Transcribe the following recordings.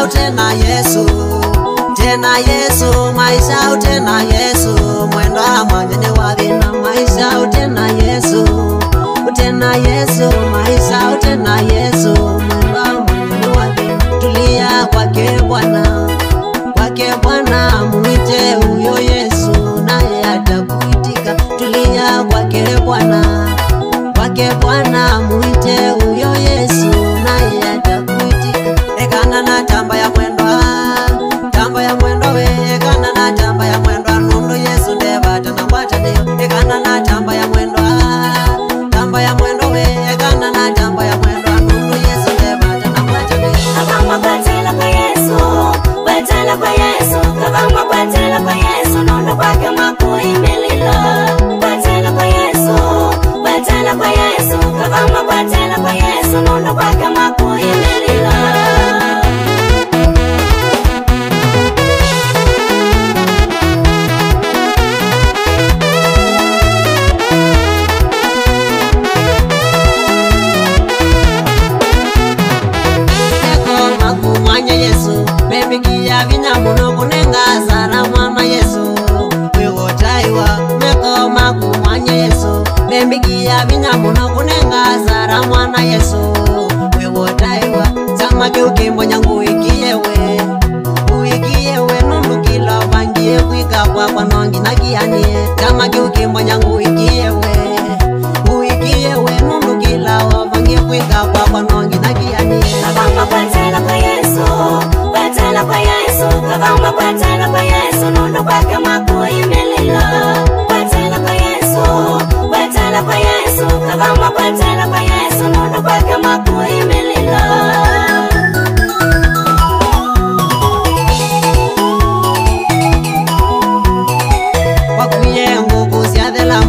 tena Yesu, tena Yesu, maisha tena Yesu, mwendo amanyene wabina maisha tena Yesu, tena Yesu, maisha tena Yesu, mwendo amanyene wabina. Tulia kwake Bwana, muite huyo Yesu naye atakuitika. Tulia kwake Bwana, muite huyo Yesu naye atakuitika. Ekana na tamba ya mwendo we, ekana na tamba ya mwendo nundu Yesu ndebata na kwata leo. Ekana na tamba ya mwendo we, ekana na tamba ya mwendo nundu Yesu ndebata na kwata leo. Kavama kwatela kwa Yesu, kwatela kwa Yesu, kavama kwatela kwa Yesu, nundu kwake makuimelila. Kwatela kwa Yesu, kwatela kwa Yesu, kavama kwatela kwa Yesu, nundu kwake makuimelila. Bembikia vinyamuno kunenga sara mwana Yesu, wigotaiwa meko makumwanya Yesu. Bembikia vinyamuno kunenga sara mwana Yesu, wigotaiwa samaki ukimbonya nguikiyewe nundu kila vangie kwika kwa nongi na kianie. Samaki ukimbonya nguikiyewe nundu kila vangie kwika kwa nongi na kianie. Kavama kwatela kwa Yesu, kwatela kwa Yesu, kavama kwatela kwa Yesu, nundu kwake makuimelila. Kwatela kwa Yesu, kwatela kwa Yesu, kavama kwatela kwa Yesu, nundu kwake makuimelila. Wakuye nguku siathela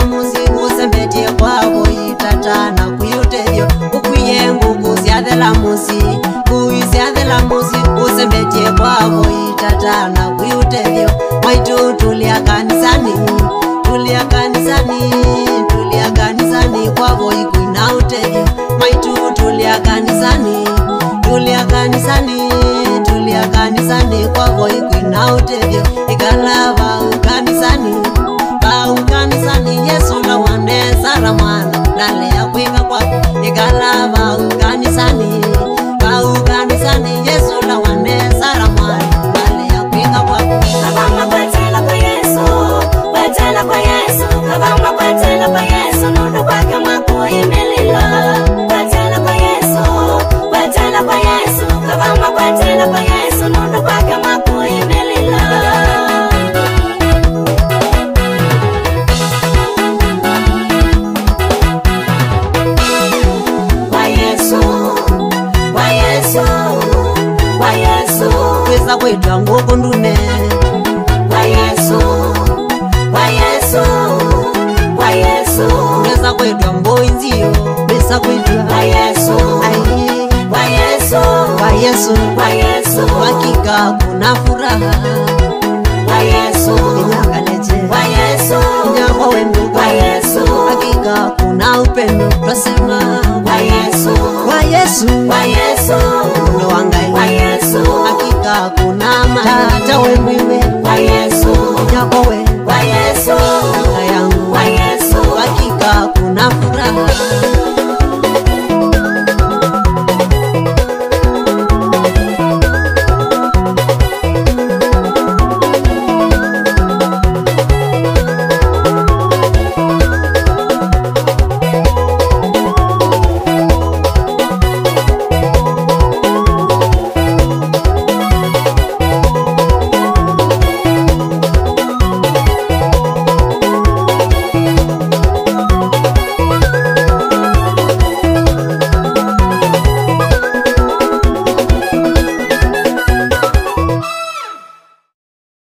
musi usembetie kwavo itatana kuyutethyo. Ukwiye nguku siathela musi usembetie kwavo itatana kuyutethyo. Maitu tulia kanisani kwavo ikuina utethyo. Maitu tulia kanisani kwavo ikuina utethyo. Ikala vau kanisani Yesu na wane sara mwana nale ya kwika kwako. Ikala vau kanisani Yesu na wane sara mwana nale ya kwika kwako. Kavama kwatela kwa Yesu, kwatela kwa Yesu, kavama kwatela kwa Yesu, nundu kwake makuimelila. Kwatela kwa Yesu, kwatela kwa Yesu, kavama kwatela kwa Yesu, nundu kwake makuimelila. Kweza kwetwa nguku ndune kwa Yesu, kweza kwetwa mboinzio kweza kwetwa kwa Yesu, kwa Yesu hakika kuna furaha. kwa Yesu, Inyakaleje kwa Yesu, inyakwa wenduka kwa Yesu, hakika kuna upendo twasema kwa Yesu, kwa Yesu ndo wangai kwa Yesu, hakika kuna amani. Tata wembiwe kwa Yesu, inyakwa